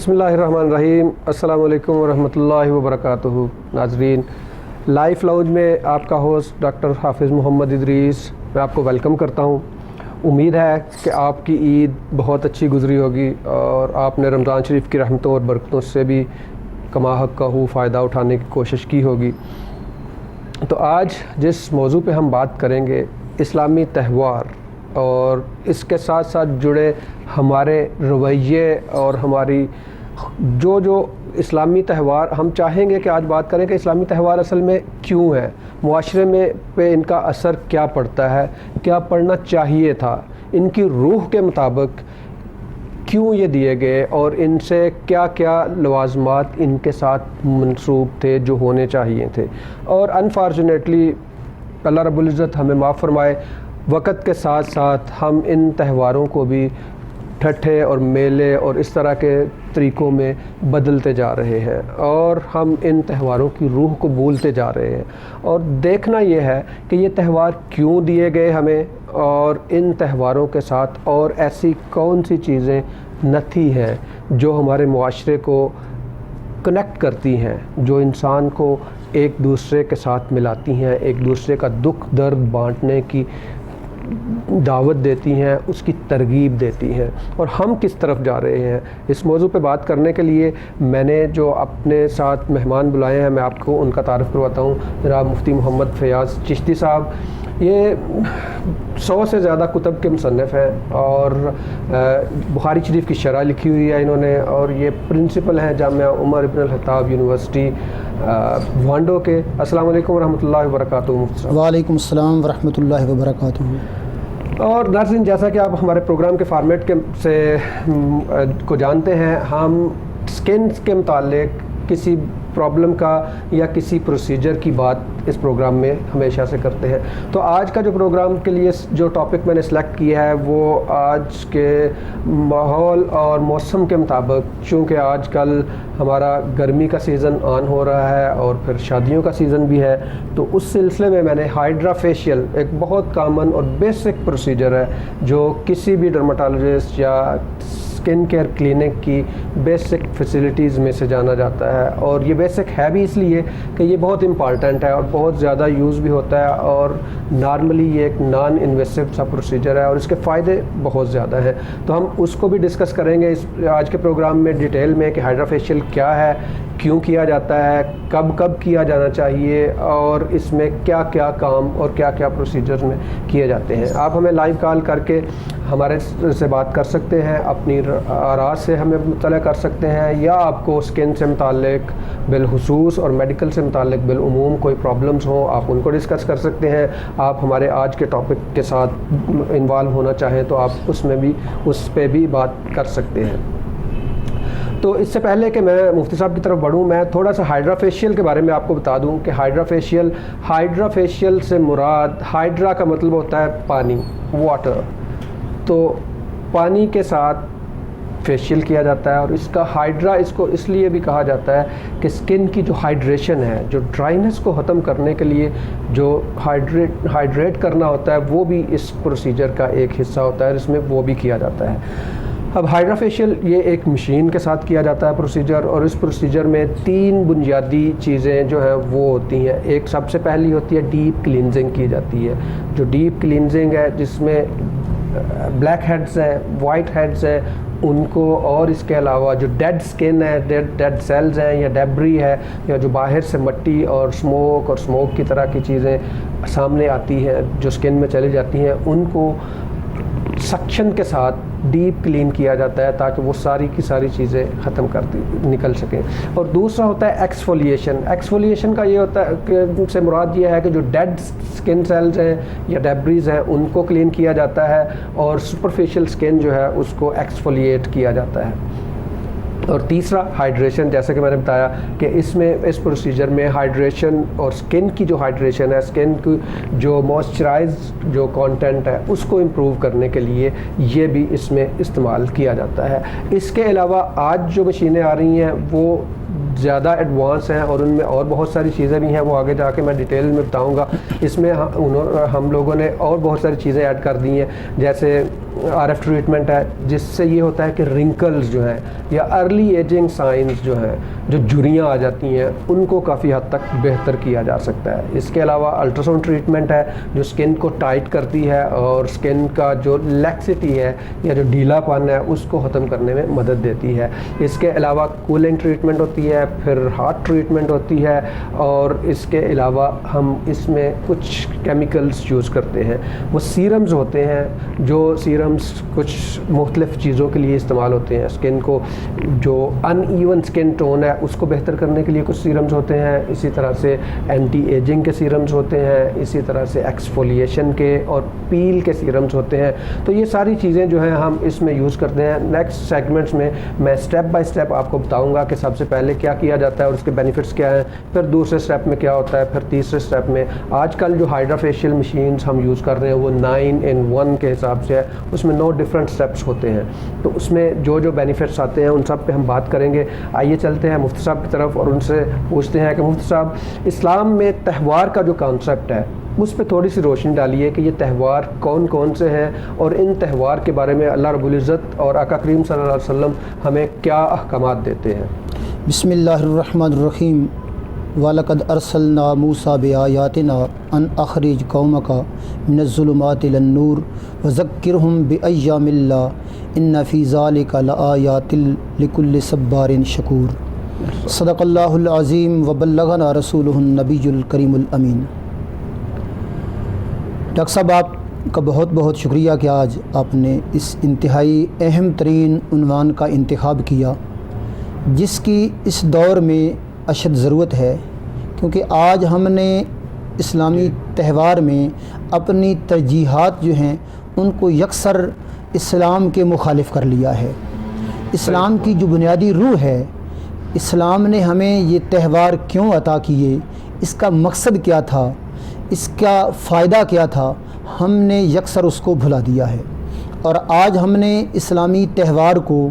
بسم اللہ الرحمن الرحیم۔ السلام علیکم ورحمۃ اللہ وبرکاتہ۔ ناظرین، لائف لاؤنج میں آپ کا ہوسٹ ڈاکٹر حافظ محمد ادریس، میں آپ کو ویلکم کرتا ہوں۔ امید ہے کہ آپ کی عید بہت اچھی گزری ہوگی اور آپ نے رمضان شریف کی رحمتوں اور برکتوں سے بھی کما حق کا فائدہ اٹھانے کی کوشش کی ہوگی۔ تو آج جس موضوع پہ ہم بات کریں گے، اسلامی تہوار اور اس کے ساتھ ساتھ جڑے ہمارے رویے اور ہماری جو اسلامی تہوار ہم چاہیں گے کہ آج بات کریں کہ اسلامی تہوار اصل میں کیوں ہے، معاشرے میں پہ ان کا اثر کیا پڑتا ہے، کیا پڑنا چاہیے تھا، ان کی روح کے مطابق کیوں یہ دیے گئے اور ان سے کیا کیا لوازمات ان کے ساتھ منسوب تھے جو ہونے چاہیے تھے۔ اور انفارچونیٹلی اللہ رب العزت ہمیں معاف فرمائے، وقت کے ساتھ ساتھ ہم ان تہواروں کو بھی ٹھٹھے اور میلے اور اس طرح کے طریقوں میں بدلتے جا رہے ہیں اور ہم ان تہواروں کی روح کو بھولتے جا رہے ہیں۔ اور دیکھنا یہ ہے کہ یہ تہوار کیوں دیے گئے ہمیں، اور ان تہواروں کے ساتھ اور ایسی کون سی چیزیں نتھی ہیں جو ہمارے معاشرے کو کنیکٹ کرتی ہیں، جو انسان کو ایک دوسرے کے ساتھ ملاتی ہیں، ایک دوسرے کا دکھ درد بانٹنے کی دعوت دیتی ہیں، اس کی ترغیب دیتی ہیں، اور ہم کس طرف جا رہے ہیں۔ اس موضوع پہ بات کرنے کے لیے میں نے جو اپنے ساتھ مہمان بلائے ہیں، میں آپ کو ان کا تعارف کرواتا ہوں۔ جناب مفتی محمد فیاض چشتی صاحب، یہ 100 سے زیادہ کتب کے مصنف ہیں اور بخاری شریف کی شرح لکھی ہوئی ہے انہوں نے، اور یہ پرنسپل ہیں جامعہ عمر ابن الخطاب یونیورسٹی وانڈو کے۔ السلام علیکم ورحمۃ اللہ وبرکاتہ۔ وعلیکم السلام ورحمۃ اللہ وبرکاتہ۔ اور ناظرین، جیسا کہ آپ ہمارے پروگرام کے فارمیٹ سے کو جانتے ہیں، ہم سکن کے متعلق کسی پرابلم کا یا کسی پروسیجر کی بات اس پروگرام میں ہمیشہ سے کرتے ہیں۔ تو آج کا جو پروگرام کے لیے جو ٹاپک میں نے سلیکٹ کیا ہے وہ آج کے ماحول اور موسم کے مطابق، چونکہ آج کل ہمارا گرمی کا سیزن آن ہو رہا ہے اور پھر شادیوں کا سیزن بھی ہے، تو اس سلسلے میں میں نے ہائیڈرا فیشیل، ایک بہت کامن اور بیسک پروسیجر ہے جو کسی بھی ڈرماٹولوجسٹ یا اسکن کیئر کلینک کی بیسک فیسلٹیز میں سے جانا جاتا ہے، اور یہ بیسک ہے بھی اس لیے کہ یہ بہت امپارٹنٹ ہے اور بہت زیادہ یوز بھی ہوتا ہے، اور نارملی یہ ایک نان انویسو سا پروسیجر ہے اور اس کے فائدے بہت زیادہ ہیں۔ تو ہم اس کو بھی ڈسکس کریں گے اس آج کے پروگرام میں ڈیٹیل میں کہ ہائیڈرا فیشیل کیا ہے، کیوں کیا جاتا ہے، کب کب کیا جانا چاہیے، اور اس میں کیا کیا کام اور کیا کیا پروسیجرز میں کیے جاتے ہیں۔ آپ ہمیں لائیو کال کر کے ہمارے سے بات کر سکتے ہیں، اپنی آراء سے ہمیں مطلع کر سکتے ہیں، یا آپ کو اسکن سے متعلق بالخصوص اور میڈیکل سے متعلق بالعموم کوئی پرابلمز ہوں، آپ ان کو ڈسکس کر سکتے ہیں۔ آپ ہمارے آج کے ٹاپک کے ساتھ انوالو ہونا چاہیں تو آپ اس پہ بھی بات کر سکتے ہیں۔ تو اس سے پہلے کہ میں مفتی صاحب کی طرف بڑھوں، میں تھوڑا سا ہائیڈرا فیشیل کے بارے میں آپ کو بتا دوں کہ ہائیڈرا فیشیل سے مراد، ہائیڈرا کا مطلب ہوتا ہے پانی، واٹر، تو پانی کے ساتھ فیشیل کیا جاتا ہے، اور اس کا ہائیڈرا اس کو اس لیے بھی کہا جاتا ہے کہ اسکن کی جو ہائیڈریشن ہے، جو ڈرائنس کو ختم کرنے کے لیے جو ہائیڈریٹ کرنا ہوتا ہے، وہ بھی اس پروسیجر کا ایک حصہ ہوتا ہے، اس میں وہ بھی کیا جاتا ہے۔ اب ہائیڈرا فیشیل یہ ایک مشین کے ساتھ کیا جاتا ہے پروسیجر، اور اس پروسیجر میں 3 بنیادی چیزیں جو ہیں وہ ہوتی ہیں۔ ایک سب سے پہلی ہوتی ہے ڈیپ کلینزنگ کی جاتی ہے، جو ڈیپ کلینزنگ ہے جس میں بلیک ہیڈز ہیں، وائٹ ہیڈز ہیں، ان کو، اور اس کے علاوہ جو ڈیڈ سکن ہے، ڈیڈ سیلز ہیں یا ڈیبری ہے، یا جو باہر سے مٹی اور اسموک کی طرح کی چیزیں سامنے آتی ہیں جو سکن میں چلی جاتی ہیں، ان کو سکشن کے ساتھ ڈیپ کلین کیا جاتا ہے تاکہ وہ ساری کی ساری چیزیں ختم نکل سکیں۔ اور دوسرا ہوتا ہے ایکسفولیشن۔ ایکسفولیشن کا یہ ہوتا ہے کہ سے مراد یہ ہے کہ جو ڈیڈ سکن سیلز ہیں یا ڈیبریز ہیں ان کو کلین کیا جاتا ہے، اور سپرفیشل سکن جو ہے اس کو ایکسفولیٹ کیا جاتا ہے۔ اور تیسرا ہائیڈریشن، جیسے کہ میں نے بتایا کہ اس پروسیجر میں ہائیڈریشن اور سکن کی جو ہائیڈریشن ہے، سکن کی جو موئسچرائز جو کانٹینٹ ہے اس کو امپروو کرنے کے لیے یہ بھی اس میں استعمال کیا جاتا ہے۔ اس کے علاوہ آج جو مشینیں آ رہی ہیں وہ زیادہ ایڈوانس ہیں اور ان میں اور بہت ساری چیزیں بھی ہیں، وہ آگے جا کے میں ڈیٹیل میں بتاؤں گا۔ اس میں ہم لوگوں نے اور بہت ساری چیزیں ایڈ کر دی ہیں، جیسے RF ٹریٹمنٹ ہے جس سے یہ ہوتا ہے کہ رنکلز جو ہیں یا ارلی ایجنگ سائنز جو ہیں، جو جھریاں آ جاتی ہیں، ان کو کافی حد تک بہتر کیا جا سکتا ہے۔ اس کے علاوہ الٹراساؤنڈ ٹریٹمنٹ ہے جو اسکن کو ٹائٹ کرتی ہے اور اسکن کا جو لیکسٹی ہے یا جو ڈھیلا پن ہے اس کو ختم کرنے میں مدد دیتی ہے۔ اس کے علاوہ کولنگ ٹریٹمنٹ ہوتی ہے، پھر ہارٹ ٹریٹمنٹ ہوتی ہے، اور اس کے علاوہ ہم اس میں کچھ کیمیکلز یوز کرتے ہیں، وہ سیرمز ہوتے ہیں، جو سیرمز کچھ مختلف چیزوں کے لیے استعمال ہوتے ہیں۔ اسکن کو جو ان ایون اسکن ٹون ہے اس کو بہتر کرنے کے لیے کچھ سیرمز ہوتے ہیں، اسی طرح سے اینٹی ایجنگ کے سیرمز ہوتے ہیں، اسی طرح سے ایکسفولیشن کے اور پیل کے سیرمز ہوتے ہیں۔ تو یہ ساری چیزیں جو ہیں ہم اس میں یوز کرتے ہیں۔ نیکسٹ سیگمنٹس میں میں اسٹیپ بائی اسٹیپ آپ کو بتاؤں گا کہ سب سے پہلے کیا کیا جاتا ہے اور اس کے بینیفٹس کیا ہیں، پھر دوسرے اسٹیپ میں کیا ہوتا ہے، پھر تیسرے اسٹیپ میں آج کل جو ہائیڈرا فیشیل مشینز ہم یوز کر رہے ہیں وہ 9 in 1 کے حساب سے ہے، اس میں 9 ڈفرینٹ اسٹیپس ہوتے ہیں، تو اس میں جو بینیفٹس آتے ہیں ان سب پہ ہم بات کریں گے۔ آئیے چلتے ہیں مفتی صاحب کی طرف اور ان سے پوچھتے ہیں کہ مفتی صاحب، اسلام میں تہوار کا جو کانسیپٹ ہے اس پہ تھوڑی سی روشنی ڈالیے کہ یہ تہوار کون کون سے ہیں اور ان تہوار کے بارے میں اللہ رب العزت اور آقا کریم صلی اللہ علیہ وسلم ہمیں کیا احکامات دیتے ہیں۔ بسم اللہ الرحمن الرحیم۔ وَلَقَدْ أَرْسَلْنَا مُوسَىٰ بِآيَاتِنَا أَنْ أَخْرِجْ قَوْمَكَ مِنَ الظُّلُمَاتِ إِلَى النُّورِ وَذَكِّرْهُمْ بِأَيَّامِ اللَّهِ إِنَّ فِي ذَلِكَ لَآيَاتٍ لِكُلِّ صَبَّارٍ شَكُورٍ۔ صدق اللہ العظیم وبلغنا رسولہ النبی الکریم الامین۔ ڈاکٹر صاحب، آپ کا بہت بہت شکریہ کہ آج آپ نے اس انتہائی اہم ترین عنوان کا انتخاب کیا جس کی اس دور میں اشد ضرورت ہے، کیونکہ آج ہم نے اسلامی تہوار میں اپنی ترجیحات جو ہیں ان کو یکسر اسلام کے مخالف کر لیا ہے۔ اسلام کی جو بنیادی روح ہے، اسلام نے ہمیں یہ تہوار کیوں عطا کیے، اس کا مقصد کیا تھا، اس کا فائدہ کیا تھا، ہم نے یکسر اس کو بھلا دیا ہے، اور آج ہم نے اسلامی تہوار کو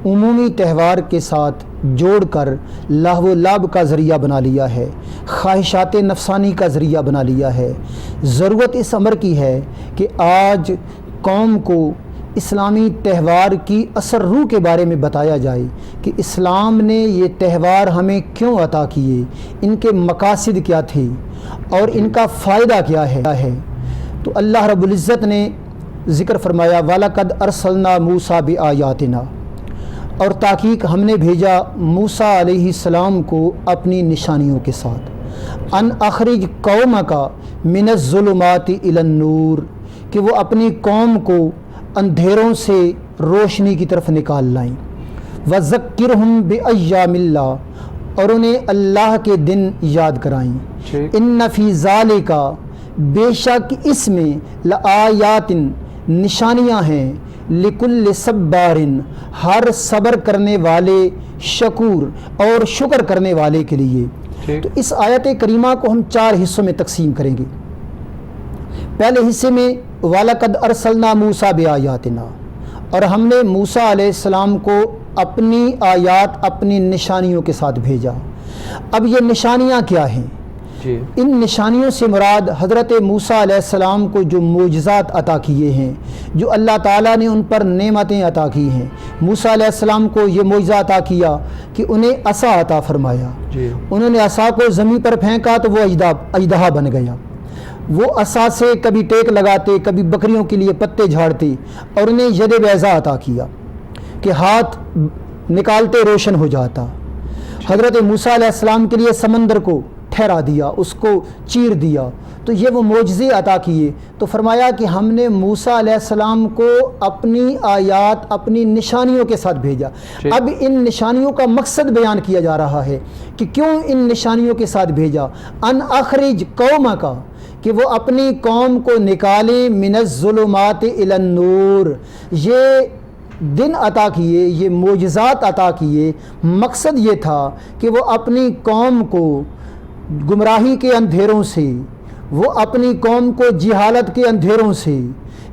عمومی تہوار کے ساتھ جوڑ کر لہو و لعب کا ذریعہ بنا لیا ہے، خواہشات نفسانی کا ذریعہ بنا لیا ہے۔ ضرورت اس امر کی ہے کہ آج قوم کو اسلامی تہوار کی اثر روح کے بارے میں بتایا جائے کہ اسلام نے یہ تہوار ہمیں کیوں عطا کیے، ان کے مقاصد کیا تھے اور ان کا فائدہ کیا ہے۔ تو اللہ رب العزت نے ذکر فرمایا وَلَقَدْ أَرْسَلْنَا مُوسَىٰ بِآيَاتِنَا، اور تحقیق ہم نے بھیجا موسیٰ علیہ السلام کو اپنی نشانیوں کے ساتھ، ان اخرج قومک من الظلمات الی النور، کہ وہ اپنی قوم کو اندھیروں سے روشنی کی طرف نکال لائیں، وذکرہم بایام اللہ، اور انہیں اللہ کے دن یاد کرائیں، ان فی ذالک، بے شک اس میں لآیات، نشانیاں ہیں، لکل صبار، ہر صبر کرنے والے، شکور، اور شکر کرنے والے کے لیے۔ تو اس آیت کریمہ کو ہم 4 حصوں میں تقسیم کریں گے۔ پہلے حصے میں وَلَقَدْ أَرْسَلْنَا مُوسَىٰ بِآيَاتِنَا، اور ہم نے موسیٰ علیہ السلام کو اپنی آیات، اپنی نشانیوں کے ساتھ بھیجا۔ اب یہ نشانیاں کیا ہیں؟ ان نشانیوں سے مراد حضرت موسیٰ علیہ السلام کو جو معجزات عطا کیے ہیں، جو اللہ تعالیٰ نے ان پر نعمتیں عطا کی ہیں۔ موسیٰ علیہ السلام کو یہ معجزہ عطا کیا کہ انہیں عصا عطا فرمایا، انہوں نے عصا کو زمین پر پھینکا تو وہ اژدہا بن گیا۔ وہ عصا سے کبھی ٹیک لگاتے، کبھی بکریوں کے لیے پتے جھاڑتے، اور انہیں ید بیضا عطا کیا کہ ہاتھ نکالتے روشن ہو جاتا۔ حضرت موسیٰ علیہ السلام کے لیے سمندر کو ٹھہرا دیا، اس کو چیر دیا، تو یہ وہ معجزے عطا کیے۔ تو فرمایا کہ ہم نے موسیٰ علیہ السلام کو اپنی آیات، اپنی نشانیوں کے ساتھ بھیجا۔ اب ان نشانیوں کا مقصد بیان کیا جا رہا ہے کہ کیوں ان نشانیوں کے ساتھ بھیجا۔ ان اخرج قومک، کہ وہ اپنی قوم کو نکالیں، من الظلمات الی النور، یہ دن عطا کیے، یہ معجزات عطا کیے۔ مقصد یہ تھا کہ وہ اپنی قوم کو گمراہی کے اندھیروں سے، وہ اپنی قوم کو جہالت کے اندھیروں سے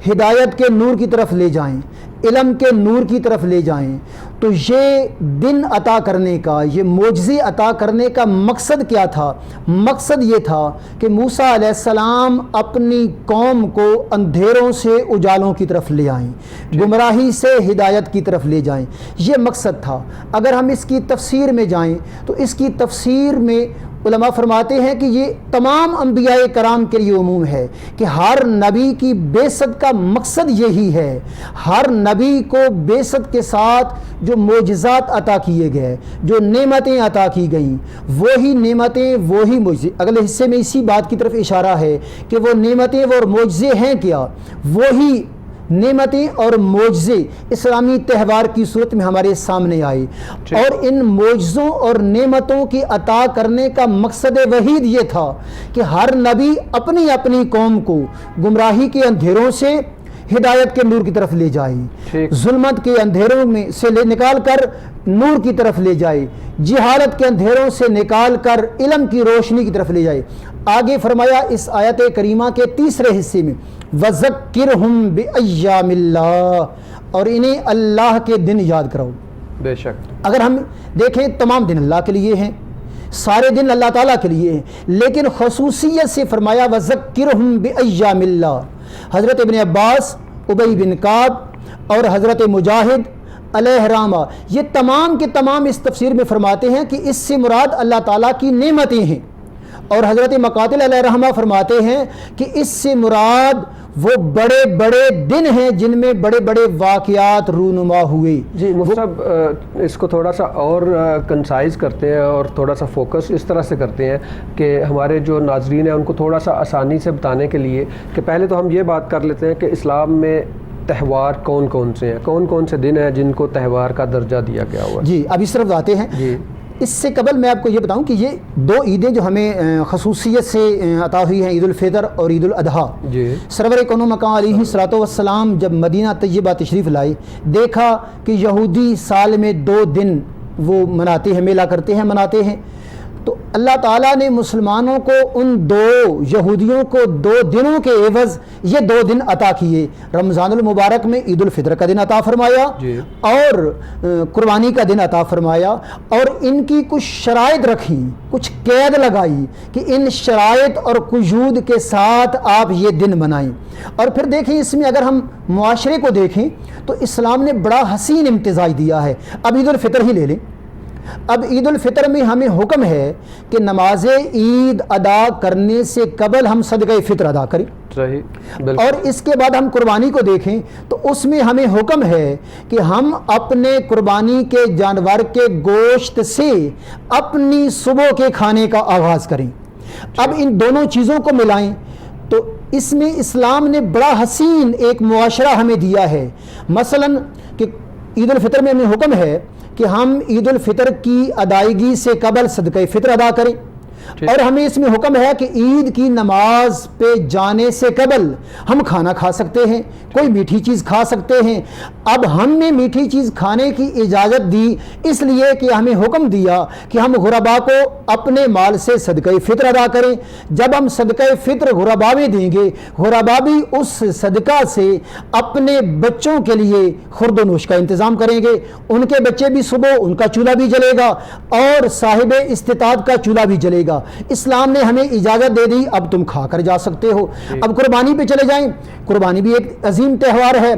ہدایت کے نور کی طرف لے جائیں، علم کے نور کی طرف لے جائیں، تو یہ دن عطا کرنے کا، یہ معجزے عطا کرنے کا مقصد کیا تھا؟ مقصد یہ تھا کہ موسیٰ علیہ السلام اپنی قوم کو اندھیروں سے اجالوں کی طرف لے آئیں، گمراہی سے ہدایت کی طرف لے جائیں، یہ مقصد تھا۔ اگر ہم اس کی تفسیر میں جائیں تو اس کی تفسیر میں علماء فرماتے ہیں کہ یہ تمام انبیاء کرام کے لیے عموم ہے کہ ہر نبی کی بعثت کا مقصد یہی ہے۔ ہر نبی کو بعثت کے ساتھ جو معجزات عطا کیے گئے، جو نعمتیں عطا کی گئیں، وہی نعمتیں وہی معجزے، اگلے حصے میں اسی بات کی طرف اشارہ ہے کہ وہ نعمتیں اور معجزے ہیں کیا؟ وہی نعمتیں اور معجزے اسلامی تہوار کی صورت میں ہمارے سامنے آئے، اور ان معجزوں اور نعمتوں کی عطا کرنے کا مقصد وحید یہ تھا کہ ہر نبی اپنی اپنی قوم کو گمراہی کے اندھیروں سے ہدایت کے نور کی طرف لے جائے، ظلمت کے اندھیروں میں سے نکال کر نور کی طرف لے جائے، جہالت کے اندھیروں سے نکال کر علم کی روشنی کی طرف لے جائے۔ آگے فرمایا اس آیت کریمہ کے تیسرے حصے میں وَذَكِّرْهُمْ بِأَيَّامِ اللَّهِ، اور انہیں اللہ کے دن یاد کراؤ۔ بے شک اگر ہم دیکھیں تمام دن اللہ کے لیے ہیں، سارے دن اللہ تعالیٰ کے لیے ہیں، لیکن خصوصیت سے فرمایا وَذَكِّرْهُمْ بِأَيَّامِ اللَّهِ۔ حضرت ابن عباس، ابی بن کعب اور حضرت مجاہد علیہ رحمہ یہ تمام کے تمام اس تفسیر میں فرماتے ہیں کہ اس سے مراد اللہ تعالیٰ کی نعمتیں ہیں، اور حضرت مقاتل علیہ رحمہ فرماتے ہیں کہ اس سے مراد وہ بڑے بڑے دن ہیں جن میں بڑے بڑے واقعات رونما ہوئے۔ جی مفتی صاحب اس کو تھوڑا سا اور کنسائز کرتے ہیں اور تھوڑا سا فوکس اس طرح سے کرتے ہیں کہ ہمارے جو ناظرین ہیں ان کو تھوڑا سا آسانی سے بتانے کے لیے کہ پہلے تو ہم یہ بات کر لیتے ہیں کہ اسلام میں تہوار کون کون سے ہیں، کون کون سے دن ہیں جن کو تہوار کا درجہ دیا گیا ہوا ہے؟ جی اب اس طرف آتے ہیں۔ جی اس سے قبل میں آپ کو یہ بتاؤں کہ یہ دو عیدیں جو ہمیں خصوصیت سے عطا ہوئی ہیں، عید الفطر اور عید الاضحیٰ۔ جی سرور کونو مقام علیہ الصلوۃ والسلام جب مدینہ طیبہ تشریف لائے، دیکھا کہ یہودی سال میں 2 دن وہ مناتے ہیں، میلہ کرتے ہیں، مناتے ہیں، تو اللہ تعالیٰ نے مسلمانوں کو ان 2 یہودیوں کو 2 دنوں کے عوض یہ 2 دن عطا کیے۔ رمضان المبارک میں عید الفطر کا دن عطا فرمایا اور قربانی کا دن عطا فرمایا، اور ان کی کچھ شرائط رکھی، کچھ قید لگائی کہ ان شرائط اور قیود کے ساتھ آپ یہ دن منائیں۔ اور پھر دیکھیں اس میں اگر ہم معاشرے کو دیکھیں تو اسلام نے بڑا حسین امتزاج دیا ہے۔ اب عید الفطر ہی لے لیں، اب عید الفطر میں ہمیں حکم ہے کہ نماز عید ادا کرنے سے قبل ہم صدقہ فطر ادا کریں، صحیح، اور اس کے بعد ہم قربانی کو دیکھیں تو اس میں ہمیں حکم ہے کہ ہم اپنے قربانی کے جانور کے گوشت سے اپنی صبح کے کھانے کا آغاز کریں۔ اب ان دونوں چیزوں کو ملائیں تو اس میں اسلام نے بڑا حسین ایک معاشرہ ہمیں دیا ہے۔ مثلا کہ عید الفطر میں ہمیں حکم ہے کہ ہم عید الفطر کی ادائیگی سے قبل صدقہ فطر ادا کریں، اور ہمیں اس میں حکم ہے کہ عید کی نماز پہ جانے سے قبل ہم کھانا کھا سکتے ہیں، کوئی میٹھی چیز کھا سکتے ہیں۔ اب ہم نے میٹھی چیز کھانے کی اجازت دی اس لیے کہ ہمیں حکم دیا کہ ہم غربا کو اپنے مال سے صدقہ فطر ادا کریں۔ جب ہم صدقہ فطر غربا میں دیں گے، غربا بھی اس صدقہ سے اپنے بچوں کے لیے خورد و نوش کا انتظام کریں گے، ان کے بچے بھی صبح ان کا چولہا بھی جلے گا اور صاحب استطاعت کا چولہا بھی جلے گا۔ اسلام نے ہمیں اجازت دے دی، اب تم کھا کر جا سکتے ہو۔ اب قربانی پہ چلے جائیں، قربانی بھی ایک عظیم تہوار ہے،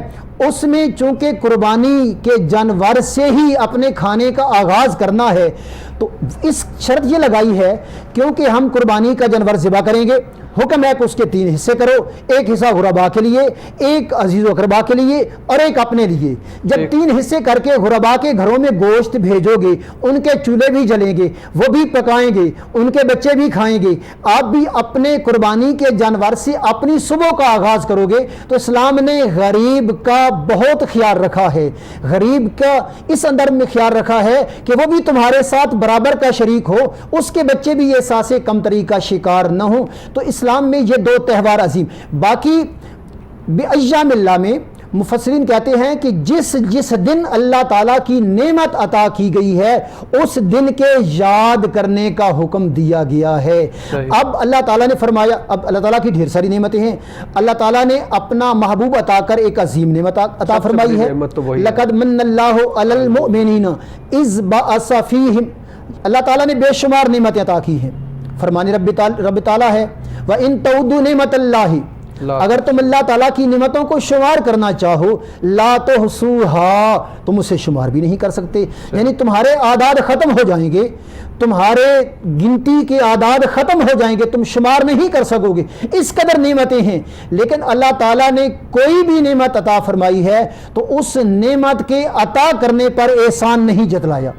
اس میں چونکہ قربانی کے جانور سے ہی اپنے کھانے کا آغاز کرنا ہے تو اس شرط یہ لگائی ہے کیونکہ ہم قربانی کا جانور ذبح کریں گے، حکم ہے کہ اس کے 3 حصے کرو، ایک حصہ غربا کے لیے، ایک عزیز و اقربا کے لیے اور ایک اپنے لیے۔ جب 3 حصے کر کے غربا کے گھروں میں گوشت بھیجو گے، ان کے چولہے بھی جلیں گے، وہ بھی پکائیں گے، ان کے بچے بھی کھائیں گے، آپ بھی اپنے قربانی کے جانور سے اپنی صبح کا آغاز کرو گے۔ تو اسلام نے غریب کا بہت خیال رکھا ہے، غریب کا اس اندر میں خیال رکھا ہے کہ وہ بھی تمہارے ساتھ برابر کا شریک ہو، اس کے بچے بھی احساس کمتری کا شکار نہ ہوں۔ تو اسلام میں یہ 2 تہوار عظیم، باقی بِأَيَّامِ اللہ میں مفسرین کہتے ہیں کہ جس دن اللہ تعالیٰ کی نعمت عطا کی گئی ہے اس دن کے یاد کرنے کا حکم دیا گیا ہے. اب اللہ تعالیٰ نے فرمایا, اب اللہ تعالیٰ کی ڈھیر ساری نعمتیں ہیں, اللہ تعالیٰ نے اپنا محبوب عطا کر ایک عظیم نعمت عطا فرمائی ہے. لقد من اللہ علی المؤمنین اذ بعث فیہم, اللہ تعالیٰ نے بے شمار نعمتیں عطا کی ہیں. فرمان رب تعالیٰ ہے وَإِن تَعُدُّوا نِعْمَةَ اللَّهِ, اگر تم اللہ تعالیٰ کی نعمتوں کو شمار کرنا چاہو, لا تحصوها, تم اسے شمار بھی نہیں کر سکتے. یعنی تمہارے اعداد ختم ہو جائیں گے, تمہارے گنتی کے اعداد ختم ہو جائیں گے, تم شمار نہیں کر سکو گے, اس قدر نعمتیں ہیں. لیکن اللہ تعالیٰ نے کوئی بھی نعمت عطا فرمائی ہے تو اس نعمت کے عطا کرنے پر احسان نہیں جتلایا,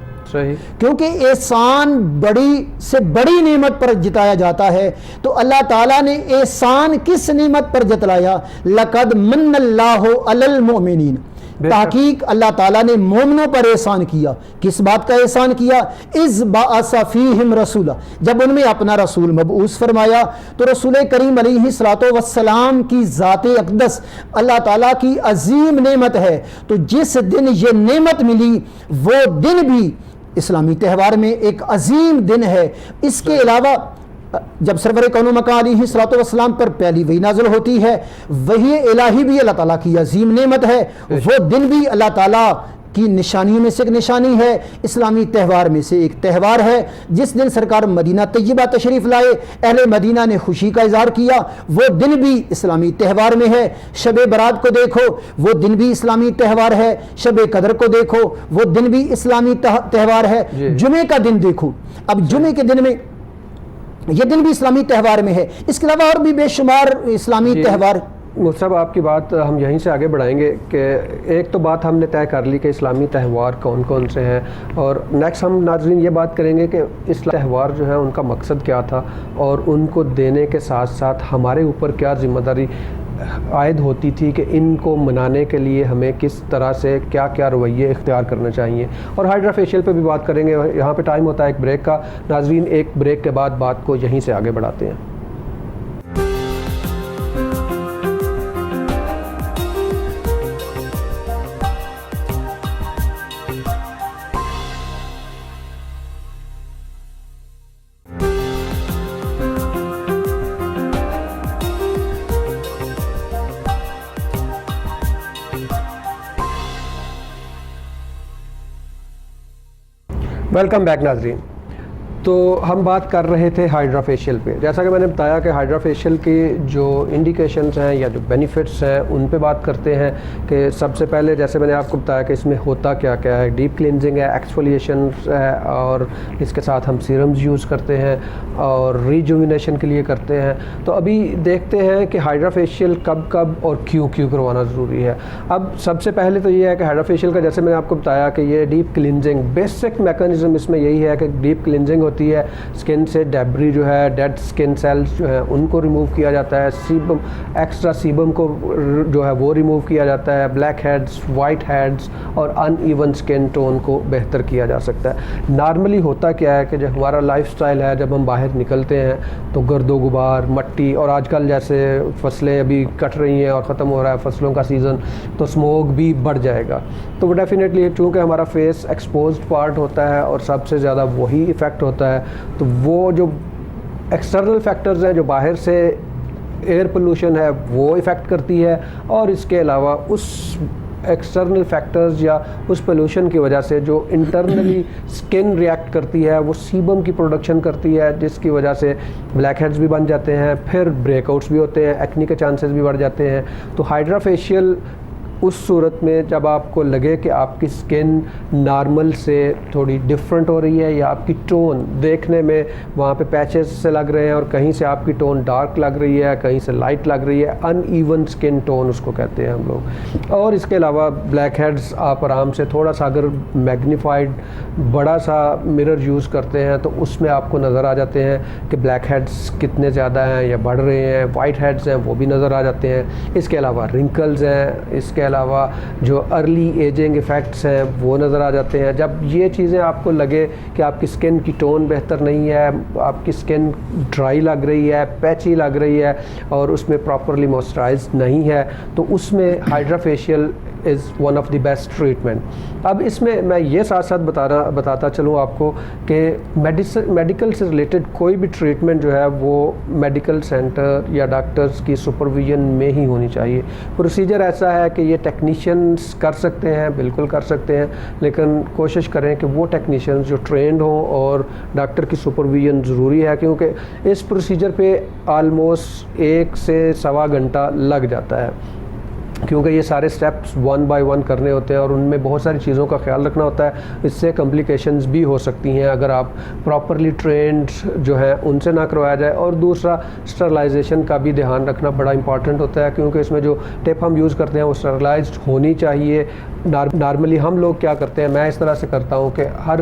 کیونکہ احسان بڑی سے بڑی نعمت پر جتایا جاتا ہے. تو اللہ تعالیٰ نے احسان کس نعمت پر جتلایا؟ لقد من اللہ علی المؤمنین, تحقیق اللہ تعالیٰ نے مومنوں پر احسان کیا. کس بات کا احسان کیا؟ اذ بعث فیہم رسولا, جب ان میں اپنا رسول مبعوث فرمایا. تو رسول کریم علیہ الصلوۃ والسلام کی ذات اقدس اللہ تعالیٰ کی عظیم نعمت ہے. تو جس دن یہ نعمت ملی وہ دن بھی اسلامی تہوار میں ایک عظیم دن ہے. اس کے علاوہ جب سرور کون و مکان علیہ الصلوۃ والسلام پر پہلی وحی نازل ہوتی ہے, وحی الہی بھی اللہ تعالیٰ کی عظیم نعمت ہے. وہ دن بھی اللہ تعالیٰ کی نشانیوں میں سے ایک نشانی ہے, اسلامی تہوار میں سے ایک تہوار ہے. جس دن سرکار مدینہ طیبہ تشریف لائے, اہل مدینہ نے خوشی کا اظہار کیا, وہ دن بھی اسلامی تہوار میں ہے. شب برات کو دیکھو, وہ دن بھی اسلامی تہوار ہے. شب قدر کو دیکھو, وہ دن بھی اسلامی تہوار ہے. جمعے کا دن دیکھو, اب جمعے کے دن میں یہ دن بھی اسلامی تہوار میں ہے. اس کے علاوہ اور بھی بے شمار اسلامی تہوار. صاحب آپ کی بات ہم یہیں سے آگے بڑھائیں گے کہ ایک تو بات ہم نے طے کر لی کہ اسلامی تہوار کون کون سے ہیں, اور نیکسٹ ہم ناظرین یہ بات کریں گے کہ اسلامی تہوار جو ہے ان کا مقصد کیا تھا, اور ان کو دینے کے ساتھ ساتھ ہمارے اوپر کیا ذمہ داری عائد ہوتی تھی کہ ان کو منانے کے لیے ہمیں کس طرح سے کیا کیا رویے اختیار کرنا چاہیے. اور ہائیڈرا فیشیل پہ بھی بات کریں گے. یہاں پہ ٹائم ہوتا ہے ایک بریک کا. ناظرین ایک بریک کے بعد بات کو یہیں سے آگے بڑھاتے ہیں. ویلکم بیک ناظرین. تو ہم بات کر رہے تھے ہائیڈرا فیشیل پہ. جیسا کہ میں نے بتایا کہ ہائیڈرا فیشیل کی جو انڈیکیشنز ہیں یا جو بینیفٹس ہیں ان پہ بات کرتے ہیں. کہ سب سے پہلے جیسے میں نے آپ کو بتایا کہ اس میں ہوتا کیا کیا ہے. ڈیپ کلینزنگ ہے, ایکسفولیشن ہے, اور اس کے ساتھ ہم سیرمز یوز کرتے ہیں اور ریجوینیشن کے لیے کرتے ہیں. تو ابھی دیکھتے ہیں کہ ہائیڈرا فیشیل کب اور کیوں کروانا ضروری ہے. اب سب سے پہلے تو یہ ہے کہ ہائیڈرا فیشیل کا جیسے میں نے آپ کو بتایا کہ یہ ڈیپ کلینزنگ بیسک میکانزم اس میں یہی ہے کہ ڈیپ کلینزنگ ہوتی ہے. اسکن سے ڈیبری جو ہے, ڈیڈ اسکن سیلز جو ہیں ان کو ریموو کیا جاتا ہے. سیبم, ایکسٹرا سیبم کو جو ہے وہ ریموو کیا جاتا ہے. بلیک ہیڈز, وائٹ ہیڈز اور ان ایون اسکن ٹون کو بہتر کیا جا سکتا ہے. نارملی ہوتا کیا ہے کہ جب ہمارا لائف سٹائل ہے, جب ہم باہر نکلتے ہیں تو گرد و غبار, مٹی, اور آج کل جیسے فصلیں ابھی کٹ رہی ہیں اور ختم ہو رہا ہے فصلوں کا سیزن, تو اسموگ بھی بڑھ جائے گا. تو وہ ڈیفینیٹلی چونکہ ہمارا فیس ایکسپوزڈ پارٹ ہوتا ہے اور سب سے زیادہ وہی ایفیکٹ ہوتا ہے, تو وہ جو ایکسٹرنل فیکٹرز ہیں, جو باہر سے ایئر پولوشن ہے وہ ایفیکٹ کرتی ہے, اور اس کے علاوہ اس ایکسٹرنل فیکٹرز یا اس پولوشن کی وجہ سے جو انٹرنلی سکن ریئیکٹ کرتی ہے وہ سیبم کی پروڈکشن کرتی ہے, جس کی وجہ سے بلیک ہیڈز بھی بن جاتے ہیں, پھر بریک آؤٹس بھی ہوتے ہیں, ایکنی کے چانسز بھی بڑھ جاتے ہیں. تو ہائیڈرا فیشیل اس صورت میں جب آپ کو لگے کہ آپ کی سکن نارمل سے تھوڑی ڈفرینٹ ہو رہی ہے, یا آپ کی ٹون دیکھنے میں وہاں پہ پیچز سے لگ رہے ہیں اور کہیں سے آپ کی ٹون ڈارک لگ رہی ہے, کہیں سے لائٹ لگ رہی ہے, ان ایون سکن ٹون اس کو کہتے ہیں ہم لوگ. اور اس کے علاوہ بلیک ہیڈز آپ آرام سے تھوڑا سا اگر میگنیفائڈ بڑا سا مرر یوز کرتے ہیں تو اس میں آپ کو نظر آ جاتے ہیں کہ بلیک ہیڈز کتنے زیادہ ہیں یا بڑھ رہے ہیں. وائٹ ہیڈز ہیں وہ بھی نظر آ جاتے ہیں. اس کے علاوہ رنکلز ہیں, اس کے علاوہ جو ارلی ایجنگ ایفیکٹس ہیں وہ نظر آ جاتے ہیں. جب یہ چیزیں آپ کو لگے کہ آپ کی اسکن کی ٹون بہتر نہیں ہے, آپ کی اسکن ڈرائی لگ رہی ہے, پیچی لگ رہی ہے اور اس میں پراپرلی موئسچرائز نہیں ہے, تو اس میں HydraFacial is one of the best treatment. اب اس میں یہ ساتھ ساتھ بتاتا چلوں آپ کو کہ میڈیکل سے ریلیٹڈ کوئی بھی ٹریٹمنٹ جو ہے وہ میڈیکل سینٹر یا ڈاکٹرز کی سپرویژن میں ہی ہونی چاہیے. پروسیجر ایسا ہے کہ یہ ٹیکنیشینز کر سکتے ہیں, بالکل کر سکتے ہیں, لیکن کوشش کریں کہ وہ ٹیکنیشینز جو ٹرینڈ ہوں اور ڈاکٹر کی سپرویژن ضروری ہے, کیونکہ اس پروسیجر پہ آلموسٹ 1 سے 1.25 گھنٹہ لگ جاتا ہے, کیونکہ یہ سارے سٹیپس 1 بائی 1 کرنے ہوتے ہیں اور ان میں بہت ساری چیزوں کا خیال رکھنا ہوتا ہے. اس سے کمپلیکیشنز بھی ہو سکتی ہیں اگر آپ پراپرلی ٹرینڈ جو ہے ان سے نہ کروایا جائے. اور دوسرا اسٹرلائزیشن کا بھی دھیان رکھنا بڑا امپورٹنٹ ہوتا ہے, کیونکہ اس میں جو ٹپ ہم یوز کرتے ہیں وہ اسٹرلائزڈ ہونی چاہیے. نارملی ہم لوگ کیا کرتے ہیں, میں اس طرح سے کرتا ہوں کہ ہر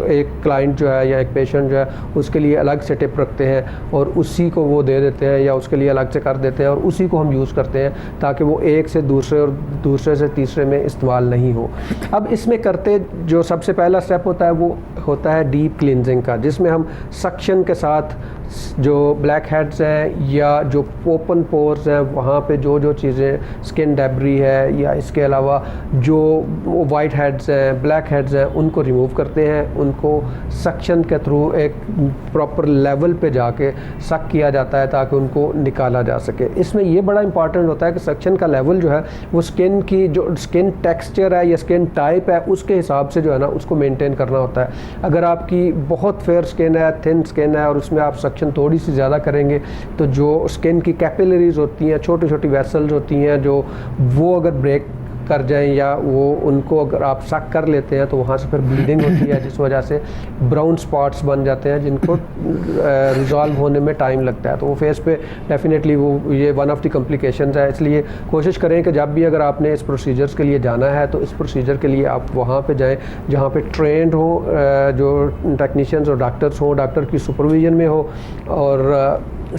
ایک کلائنٹ جو ہے یا ایک پیشنٹ جو ہے اس کے لیے الگ سے ٹپ رکھتے ہیں اور اسی کو وہ دے دیتے ہیں یا اس کے لیے الگ سے کر دیتے ہیں اور اسی کو ہم یوز کرتے ہیں تاکہ وہ ایک سے دوسرے اور دوسرے سے تیسرے میں استعمال نہیں ہو. اب اس میں کرتے جو سب سے پہلا سٹیپ ہوتا ہے وہ ہوتا ہے ڈیپ کلینزنگ کا, جس میں ہم سکشن کے ساتھ جو بلیک ہیڈز ہیں یا جو اوپن پورز ہیں وہاں پہ جو چیزیں اسکن ڈیبری ہے یا اس کے علاوہ جو وائٹ ہیڈز ہیں, بلیک ہیڈز ہیں, ان کو ریموو کرتے ہیں. ان کو سکشن کے تھرو ایک پراپر لیول پہ جا کے سک کیا جاتا ہے تاکہ ان کو نکالا جا سکے. اس میں یہ بڑا امپورٹنٹ ہوتا ہے کہ سکشن کا لیول جو ہے وہ اسکن کی جو اسکن ٹیکسچر ہے یا اسکن ٹائپ ہے اس کے حساب سے جو ہے نا اس کو مینٹین کرنا ہوتا ہے. اگر آپ کی بہت فیئر اسکن ہے, تھن اسکن ہے اور اس میں آپ سکشن تھوڑی سی زیادہ کریں گے تو جو اسکن کی کیپیلریز ہوتی ہیں, چھوٹی چھوٹی ویسلز ہوتی ہیں, جو وہ اگر بریک کر جائیں یا وہ ان کو اگر آپ سک کر لیتے ہیں تو وہاں سے پھر بلیڈنگ ہوتی ہے, جس وجہ سے براؤن سپاٹس بن جاتے ہیں جن کو ریزالو ہونے میں ٹائم لگتا ہے. تو وہ فیس پہ ڈیفینیٹلی وہ یہ ون آف دی کمپلیکیشنز ہے. اس لیے کوشش کریں کہ جب بھی اگر آپ نے اس پروسیجرز کے لیے جانا ہے تو اس پروسیجر کے لیے آپ وہاں پہ جائیں جہاں پہ ٹرینڈ ہوں, جو ٹیکنیشینز اور ڈاکٹرز ہوں, ڈاکٹر کی سپرویژن میں ہو, اور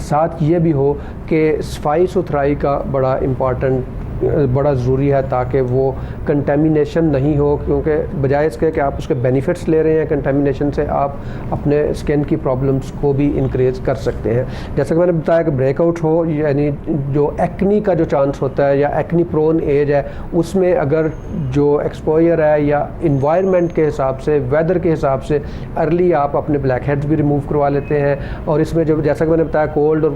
ساتھ یہ بھی ہو کہ صفائی ستھرائی کا بڑا ضروری ہے تاکہ وہ کنٹیمینیشن نہیں ہو, کیونکہ بجائے اس کے کہ آپ اس کے بینیفٹس لے رہے ہیں کنٹیمینیشن سے, آپ اپنے اسکن کی پرابلمس کو بھی انکریز کر سکتے ہیں. جیسا کہ میں نے بتایا کہ بریک آؤٹ ہو, یعنی جو ایکنی کا جو چانس ہوتا ہے یا ایکنی پرون ایج ہے اس میں اگر جو ایکسپوئر ہے یا انوائرمنٹ کے حساب سے, ویدر کے حساب سے ارلی آپ اپنے بلیک ہیڈز بھی ریموو کروا لیتے ہیں. اور اس میں جو جیسا کہ میں نے بتایا کولڈ اور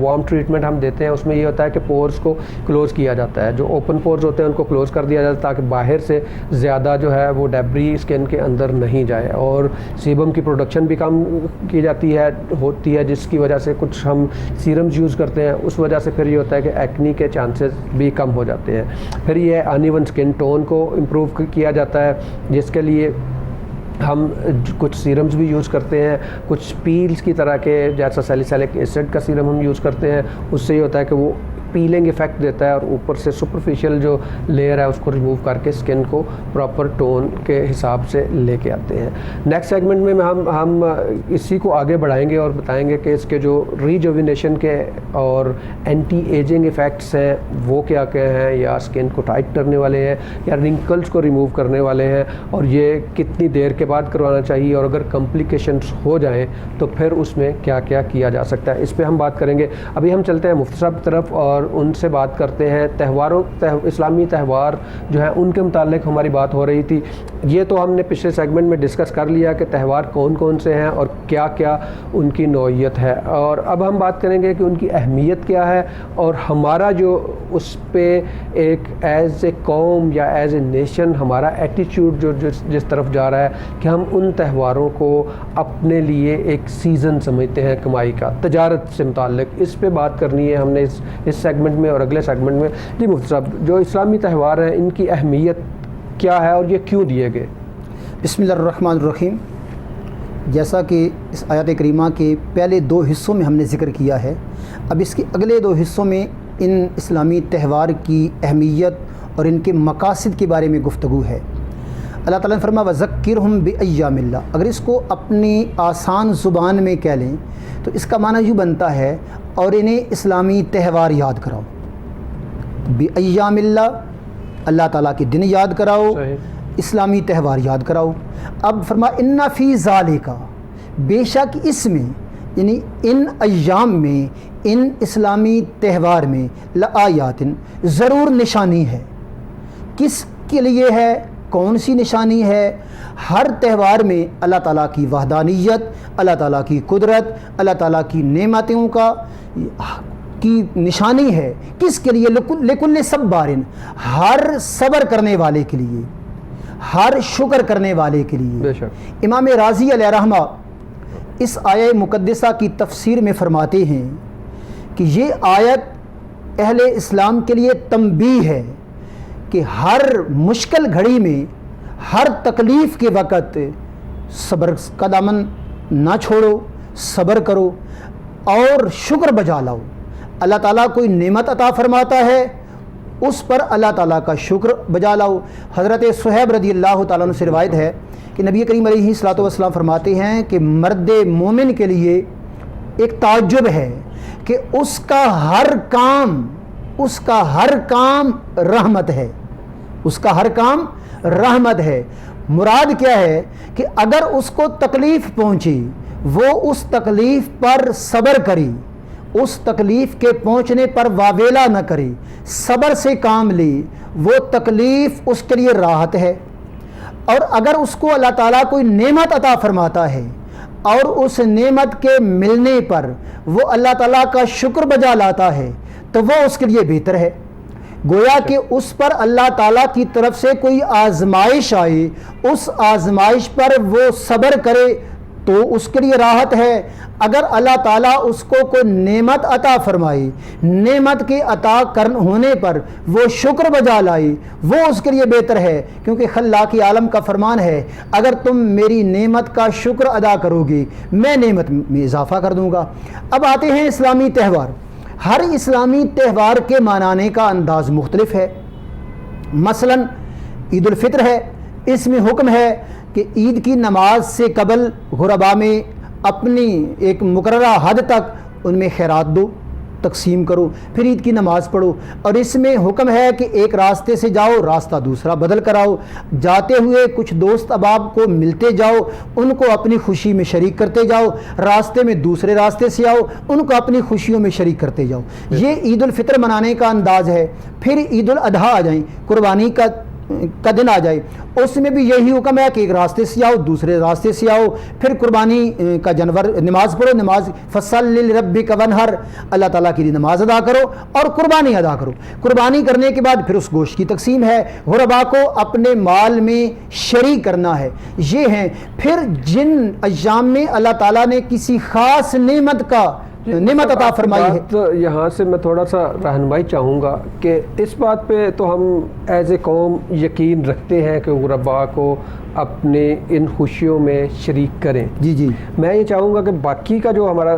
وارم ٹریٹمنٹ ہم دیتے ہیں, اس میں یہ ہوتا ہے کہ پورس کو کلوز کیا جاتا ہے, جو اوپن پورز ہوتے ہیں ان کو کلوز کر دیا جاتا ہے تاکہ باہر سے زیادہ جو ہے وہ ڈیبری اسکن کے اندر نہیں جائے. اور سیبم کی پروڈکشن بھی کم کی جاتی ہوتی ہے جس کی وجہ سے کچھ ہم سیرمز یوز کرتے ہیں, اس وجہ سے پھر یہ ہوتا ہے کہ ایکنی کے چانسز بھی کم ہو جاتے ہیں. پھر یہ ان ایون اسکن ٹون کو امپروو کیا جاتا ہے, جس کے لیے ہم کچھ سیرمز بھی یوز کرتے ہیں, کچھ پیلز کی طرح کے جیسا سیلیسیلک ایسڈ کا سیرم ہم یوز کرتے ہیں. اس سے یہ ہوتا ہے کہ وہ پیلنگ ایفیکٹ دیتا ہے اور اوپر سے سپرفیشل جو لیئر ہے اس کو ریموو کر کے اسکن کو پراپر ٹون کے حساب سے لے کے آتے ہیں. نیکسٹ سیگمنٹ میں ہم اسی کو آگے بڑھائیں گے اور بتائیں گے کہ اس کے جو ریجوینیشن کے اور اینٹی ایجنگ ایفیکٹس ہیں وہ کیا کیا ہیں, یا اسکن کو ٹائٹ کرنے والے ہیں یا رنکلز کو ریموو کرنے والے ہیں, اور یہ کتنی دیر کے بعد کروانا چاہیے, اور اگر کمپلیکیشنز ہو جائیں تو پھر اس میں کیا کیا کیا جا سکتا ہے. اس پہ ہم بات کریں گے. ابھی ہم چلتے ہیں مفتی صاحب کی طرف اور ان سے بات کرتے ہیں اسلامی تہوار جو ہیں ان کے متعلق ہماری بات ہو رہی تھی. یہ تو ہم نے پچھلے سیگمنٹ میں ڈسکس کر لیا کہ تہوار کون کون سے ہیں اور کیا کیا ان کی نوعیت ہے, اور اب ہم بات کریں گے کہ ان کی اہمیت کیا ہے اور ہمارا جو اس پہ ایک ایز اے قوم یا ایز اے نیشن ہمارا ایٹیچیوڈ جو جس طرف جا رہا ہے کہ ہم ان تہواروں کو اپنے لیے ایک سیزن سمجھتے ہیں کمائی کا, تجارت سے متعلق. اس پہ بات کرنی ہے ہم نے اس سیگمنٹ میں اور اگلے سیگمنٹ میں. جی مفتی صاحب, جو اسلامی تہوار ہیں ان کی اہمیت کیا ہے اور یہ کیوں دیے گئے؟ بسم اللہ الرحمن الرحیم. جیسا کہ اس آیت کریمہ کے پہلے 2 حصوں میں ہم نے ذکر کیا ہے, اب اس کے اگلے 2 حصوں میں ان اسلامی تہوار کی اہمیت اور ان کے مقاصد کے بارے میں گفتگو ہے. اللہ تعالیٰ نے فرمایا وَذَكِّرْهُمْ بِأَيَّامِ اللَّهِ. اگر اس کو اپنی آسان زبان میں کہہ لیں تو اس کا معنی یوں بنتا ہے اور انہیں اسلامی تہوار یاد کراؤ. بِأَيَّامِ اللَّهِ, اللہ تعالیٰ کے دن یاد کراؤ، اسلامی تہوار یاد کراؤ۔ اب فرما ان فی ذالک، بے شک اس میں یعنی ان ایام میں، ان اسلامی تہوار میں، لآیات ضرور نشانی ہے۔ کس کے لیے ہے؟ کون سی نشانی ہے؟ ہر تہوار میں اللہ تعالیٰ کی وحدانیت، اللہ تعالیٰ کی قدرت، اللہ تعالیٰ کی نعمتوں کی نشانی ہے۔ کس کے لیے؟ لکل صبار، ہر صبر کرنے والے کے لیے، ہر شکر کرنے والے کے لیے۔ بے شک امام رازی علیہ رحمہ اس آیہ مقدسہ کی تفسیر میں فرماتے ہیں کہ یہ آیت اہل اسلام کے لیے تنبیہ ہے کہ ہر مشکل گھڑی میں، ہر تکلیف کے وقت صبر کا دامن نہ چھوڑو، صبر کرو اور شکر بجا لاؤ۔ اللہ تعالیٰ کوئی نعمت عطا فرماتا ہے، اس پر اللہ تعالیٰ کا شکر بجا لاؤ۔ حضرت صہیب رضی اللہ تعالیٰ عنہ سے روایت ہے کہ نبی کریم علیہ الصلوۃ والسلام فرماتے ہیں کہ مرد مومن کے لیے ایک تعجب ہے کہ اس کا ہر کام رحمت ہے، اس کا ہر کام رحمت ہے۔ مراد کیا ہے کہ اگر اس کو تکلیف پہنچی، وہ اس تکلیف پر صبر کری، اس تکلیف کے پہنچنے پر واویلا نہ کرے، صبر سے کام لے، وہ تکلیف اس کے لیے راحت ہے۔ اور اگر اس کو اللہ تعالیٰ کوئی نعمت عطا فرماتا ہے اور اس نعمت کے ملنے پر وہ اللہ تعالیٰ کا شکر بجا لاتا ہے تو وہ اس کے لیے بہتر ہے۔ گویا کہ اس پر اللہ تعالیٰ کی طرف سے کوئی آزمائش آئے، اس آزمائش پر وہ صبر کرے تو اس کے لیے راحت ہے۔ اگر اللہ تعالیٰ اس کو کوئی نعمت عطا فرمائے، نعمت کے عطا ہونے پر وہ شکر بجا لائے، وہ اس کے لیے بہتر ہے، کیونکہ خلاق عالم کا فرمان ہے اگر تم میری نعمت کا شکر ادا کرو گے میں نعمت میں اضافہ کر دوں گا۔ اب آتے ہیں اسلامی تہوار۔ ہر اسلامی تہوار کے منانے کا انداز مختلف ہے۔ مثلا عید الفطر ہے، اس میں حکم ہے کہ عید کی نماز سے قبل غربا میں اپنی ایک مقررہ حد تک ان میں خیرات دو، تقسیم کرو، پھر عید کی نماز پڑھو۔ اور اس میں حکم ہے کہ ایک راستے سے جاؤ، راستہ دوسرا بدل کر آؤ، جاتے ہوئے کچھ دوست احباب کو ملتے جاؤ، ان کو اپنی خوشی میں شریک کرتے جاؤ، راستے میں دوسرے راستے سے آؤ، ان کو اپنی خوشیوں میں شریک کرتے جاؤ۔ یہ عید الفطر منانے کا انداز ہے۔ پھر عید الاضحیٰ آ جائیں، قربانی کا دن آ جائے، اس میں بھی یہی حکم ہے کہ ایک راستے سے آؤ، دوسرے راستے سے آؤ، پھر قربانی کا جانور نماز پڑھو، نماز فصلی لربک وانحر، اللہ تعالیٰ کے لیے نماز ادا کرو اور قربانی ادا کرو۔ قربانی کرنے کے بعد پھر اس گوشت کی تقسیم ہے، غربا کو اپنے مال میں شریک کرنا ہے۔ یہ ہیں پھر جن ایام میں اللہ تعالیٰ نے کسی خاص نعمت عطا فرمائی ہے۔ یہاں سے میں تھوڑا سا رہنمائی چاہوں گا کہ اس بات پہ تو ہم ایز اے قوم یقین رکھتے ہیں کہ غربا کو اپنے ان خوشیوں میں شریک کریں۔ جی میں یہ چاہوں گا کہ باقی کا جو ہمارا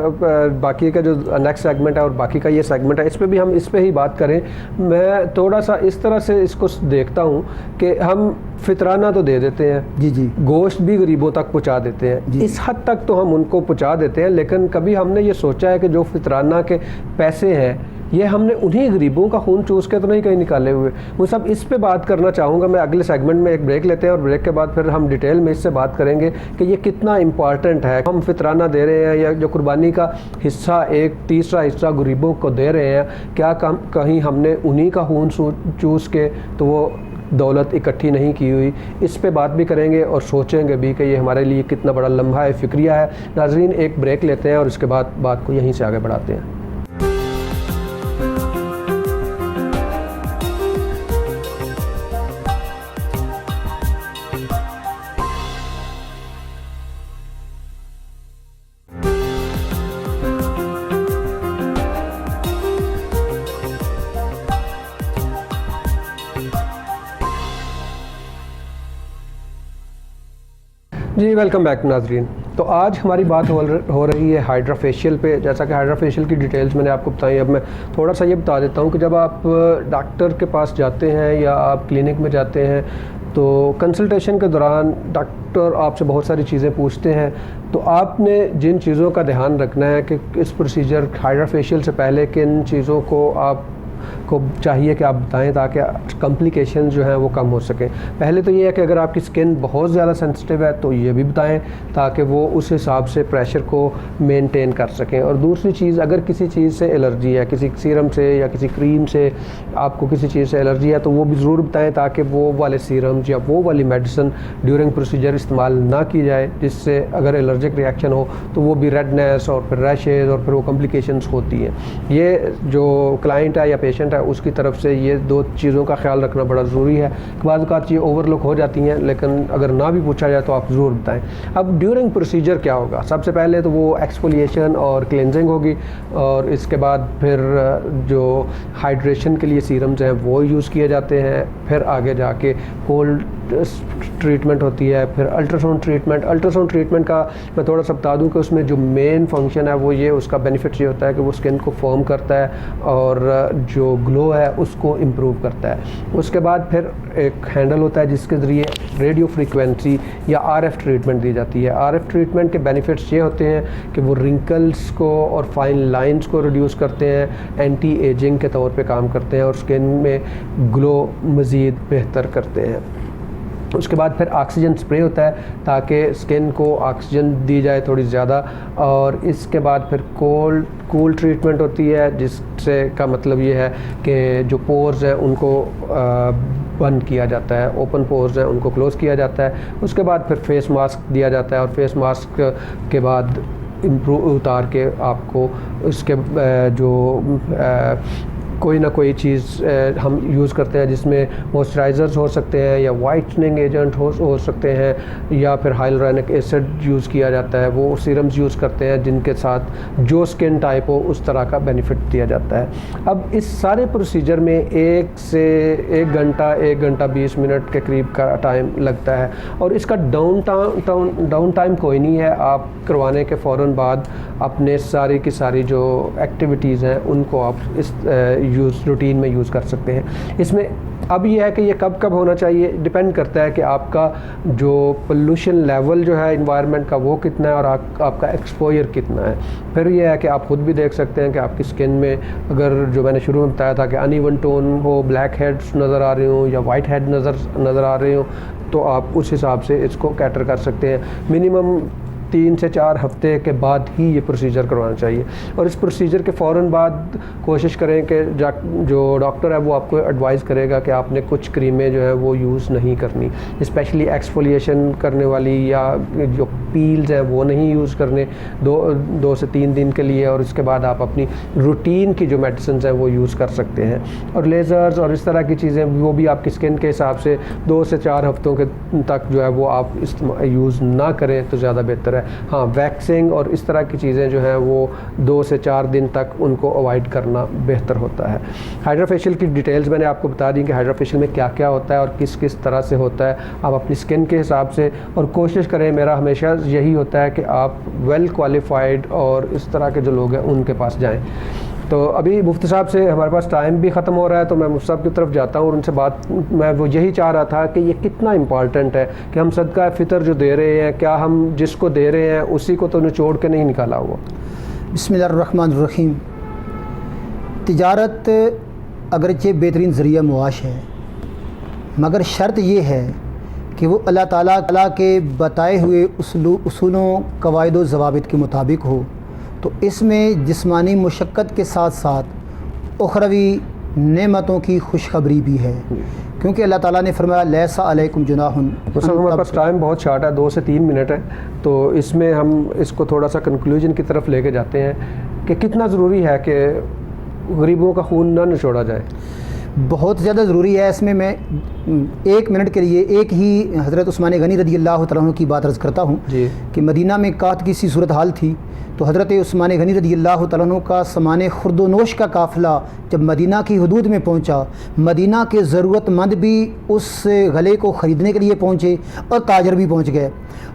باقی کا جو نیکسٹ سیگمنٹ ہے اور باقی کا یہ سیگمنٹ ہے، اس پہ بھی ہم اس پہ ہی بات کریں۔ میں تھوڑا سا اس طرح سے اس کو دیکھتا ہوں کہ ہم فطرانہ تو دے دیتے ہیں، جی گوشت بھی غریبوں تک پہنچا دیتے ہیں، اس حد تک تو ہم ان کو پہنچا دیتے ہیں، لیکن کبھی ہم نے یہ سوچا ہے کہ جو فطرانہ کے پیسے ہیں یہ ہم نے انہی غریبوں کا خون چوس کے تو نہیں کہیں نکالے ہوئے۔ وہ سب اس پہ بات کرنا چاہوں گا۔ میں اگلے سیگمنٹ میں ایک بریک لیتے ہیں اور بریک کے بعد پھر ہم ڈیٹیل میں اس سے بات کریں گے کہ یہ کتنا امپارٹنٹ ہے۔ ہم فطرانہ دے رہے ہیں یا جو قربانی کا حصہ ایک تیسرا حصہ غریبوں کو دے رہے ہیں، کیا کہیں ہم نے انہی کا خون چوس کے تو وہ دولت اکٹھی نہیں کی ہوئی؟ اس پہ بات بھی کریں گے اور سوچیں گے بھی کہ یہ ہمارے لیے کتنا بڑا لمحہ فکریہ ہے۔ ناظرین ایک بریک لیتے ہیں اور اس کے بعد بات کو یہیں سے آگے بڑھاتے ہیں۔ جی ویلکم بیک ناظرین۔ تو آج ہماری بات ہو رہی ہے ہائیڈرا فیشیل پہ۔ جیسا کہ ہائیڈرا فیشیل کی ڈیٹیلز میں نے آپ کو بتائی، اب میں تھوڑا سا یہ بتا دیتا ہوں کہ جب آپ ڈاکٹر کے پاس جاتے ہیں یا آپ کلینک میں جاتے ہیں تو کنسلٹیشن کے دوران ڈاکٹر آپ سے بہت ساری چیزیں پوچھتے ہیں، تو آپ نے جن چیزوں کا دھیان رکھنا ہے کہ اس پروسیجر ہائیڈرا فیشیل سے پہلے کن چیزوں کو آپ کو چاہیے کہ آپ بتائیں تاکہ کمپلیکیشن جو ہیں وہ کم ہو سکیں. پہلے تو یہ ہے کہ اگر آپ کی اسکن بہت زیادہ سینسٹیو ہے تو یہ بھی بتائیں تاکہ وہ اس حساب سے پریشر کو مینٹین کر سکیں. اور دوسری چیز, اگر کسی چیز سے الرجی ہے, کسی سیرم سے یا کسی کریم سے آپ کو کسی چیز سے الرجی ہے, تو وہ بھی ضرور بتائیں تاکہ وہ والے سیرم یا وہ والی میڈیسن ڈیورنگ پروسیجر استعمال نہ کی جائے, جس سے اگر الرجک ریئیکشن ہو تو وہ بھی ریڈنیس اور پھر ریشز اور پھر وہ کمپلیکیشنز ہوتی ہیں. یہ جو کلائنٹ ہے یا پیشنٹ ہے اس کی طرف سے یہ دو چیزوں کا خیال رکھنا بڑا ضروری ہے. بعض اوقات یہ اوور لک ہو جاتی ہیں, لیکن اگر نہ بھی پوچھا جائے تو آپ ضرور بتائیں. اب ڈیورنگ پروسیجر کیا ہوگا؟ سب سے پہلے تو وہ ایکسفولیشن اور کلینزنگ ہوگی, اور اس کے بعد پھر جو ہائیڈریشن کے لیے سیرمز ہیں وہ یوز کیے جاتے ہیں. پھر آگے جا کے کولڈ ٹریٹمنٹ ہوتی ہے, پھر الٹراساؤنڈ ٹریٹمنٹ. الٹراساؤنڈ ٹریٹمنٹ کا میں تھوڑا سا بتا دوں کہ اس میں جو مین فنکشن ہے وہ یہ, اس کا بینیفٹ یہ ہوتا ہے کہ وہ اسکن کو فارم کرتا ہے اور جو گلو ہے اس کو امپروو کرتا ہے. اس کے بعد پھر ایک ہینڈل ہوتا ہے جس کے ذریعے ریڈیو فریکوینسی یا RF ٹریٹمنٹ دی جاتی ہے. RF ٹریٹمنٹ کے بینیفٹس یہ ہوتے ہیں کہ وہ رنکلس کو اور فائن لائنس کو ریڈیوس کرتے ہیں, اینٹی ایجنگ کے طور پہ کام کرتے ہیں اور اسکن میں گلو مزید بہتر کرتے ہیں. اس کے بعد پھر آکسیجن اسپرے ہوتا ہے تاکہ اسکن کو آکسیجن دی جائے تھوڑی زیادہ. اور اس کے بعد پھر کول ٹریٹمنٹ ہوتی ہے, جس سے کا مطلب یہ ہے کہ جو پورز ہیں ان کو بند کیا جاتا ہے, اوپن پورز ہیں ان کو کلوز کیا جاتا ہے. اس کے بعد پھر فیس ماسک دیا جاتا ہے, اور فیس ماسک کے بعد اتار کے آپ کو اس کے جو کوئی نہ کوئی چیز ہم یوز کرتے ہیں جس میں موئسچرائزرز ہو سکتے ہیں یا وائٹننگ ایجنٹ ہو سکتے ہیں, یا پھر ہائلورونک ایسڈ یوز کیا جاتا ہے. وہ سیرمز یوز کرتے ہیں جن کے ساتھ جو اسکن ٹائپ ہو اس طرح کا بینیفٹ دیا جاتا ہے. اب اس سارے پروسیجر میں 1 گھنٹہ 20 منٹ کے قریب کا ٹائم لگتا ہے, اور اس کا ڈاؤن ٹائم کوئی نہیں ہے. آپ کروانے کے فوراً بعد اپنے ساری کی ساری جو ایکٹیویٹیز ہیں ان کو آپ اس روٹین میں یوز کر سکتے ہیں. اس میں اب یہ ہے کہ یہ کب ہونا چاہیے ڈپینڈ کرتا ہے کہ آپ کا جو پولوشن لیول جو ہے انوائرمنٹ کا وہ کتنا ہے اور آپ کا ایکسپوئر کتنا ہے. پھر یہ ہے کہ آپ خود بھی دیکھ سکتے ہیں کہ آپ کی اسکن میں اگر جو میں نے شروع میں بتایا تھا کہ in even tone who, black heads نظر آ رہے ہوں یا وائٹ ہیڈ نظر آ رہے ہوں, تو آپ اس حساب سے اس کو کیٹر کر سکتے ہیں. منیمم 3 سے 4 ہفتے کے بعد ہی یہ پروسیجر کروانا چاہیے. اور اس پروسیجر کے فوراً بعد کوشش کریں کہ جو ڈاکٹر ہے وہ آپ کو ایڈوائز کرے گا کہ آپ نے کچھ کریمیں جو ہے وہ یوز نہیں کرنی, اسپیشلی ایکسفولیشن کرنے والی یا جو پیلز ہیں وہ نہیں یوز کرنے 2 سے 3 دن کے لیے. اور اس کے بعد آپ اپنی روٹین کی جو میڈیسنز ہیں وہ یوز کر سکتے ہیں. اور لیزرز اور اس طرح کی چیزیں وہ بھی آپ کی اسکن کے حساب سے 2 سے 4 ہفتوں کے تک جو ہے وہ آپ یوز نہ کریں تو زیادہ بہتر ہے. ہاں, ویکسنگ اور اس طرح کی چیزیں جو ہیں وہ 2 سے 4 دن تک ان کو اوائڈ کرنا بہتر ہوتا ہے. ہائیڈرا فیشیل کی ڈیٹیلز میں نے آپ کو بتا دی کہ ہائیڈرا فیشیل میں کیا کیا ہوتا ہے اور کس طرح سے ہوتا ہے. آپ اپنی اسکن کے حساب سے, اور کوشش کریں, میرا ہمیشہ یہی ہوتا ہے کہ آپ ویل کوالیفائڈ اور اس طرح کے جو لوگ ہیں ان کے پاس جائیں. تو ابھی مفتی صاحب سے ہمارے پاس ٹائم بھی ختم ہو رہا ہے, تو میں مفتی صاحب کی طرف جاتا ہوں اور ان سے بات میں وہ یہی چاہ رہا تھا کہ یہ کتنا امپارٹنٹ ہے کہ ہم صدقہ فطر جو دے رہے ہیں, کیا ہم جس کو دے رہے ہیں اسی کو تو نچوڑ کے نہیں نکالا ہوا. بسم اللہ الرحمن الرحیم. تجارت اگرچہ بہترین ذریعہ معاش ہے, مگر شرط یہ ہے کہ وہ اللہ تعالیٰ کے بتائے ہوئے اصولوں, قواعد و ضوابط کے مطابق ہو. تو اس میں جسمانی مشقت کے ساتھ ساتھ اخروی نعمتوں کی خوشخبری بھی ہے, کیونکہ اللہ تعالیٰ نے فرمایا لیس علیکم جناح. ہمارے پاس ٹائم بہت شارٹ ہے, 2 سے 3 منٹ ہے, تو اس میں ہم اس کو تھوڑا سا کنکلوژن کی طرف لے کے جاتے ہیں کہ کتنا ضروری ہے کہ غریبوں کا خون نہ نچوڑا جائے. بہت زیادہ ضروری ہے. اس میں 1 منٹ کے لیے ایک ہی حضرت عثمان غنی رضی اللہ تعالیٰ عنہ کی بات عرض کرتا ہوں جی. کہ مدینہ میں قحط کی سی صورتحال تھی, تو حضرت عثمان غنی رضی اللہ تعالیٰ عنہ کا سامان خرد و نوش کا قافلہ جب مدینہ کی حدود میں پہنچا, مدینہ کے ضرورت مند بھی اس غلے کو خریدنے کے لیے پہنچے اور تاجر بھی پہنچ گئے.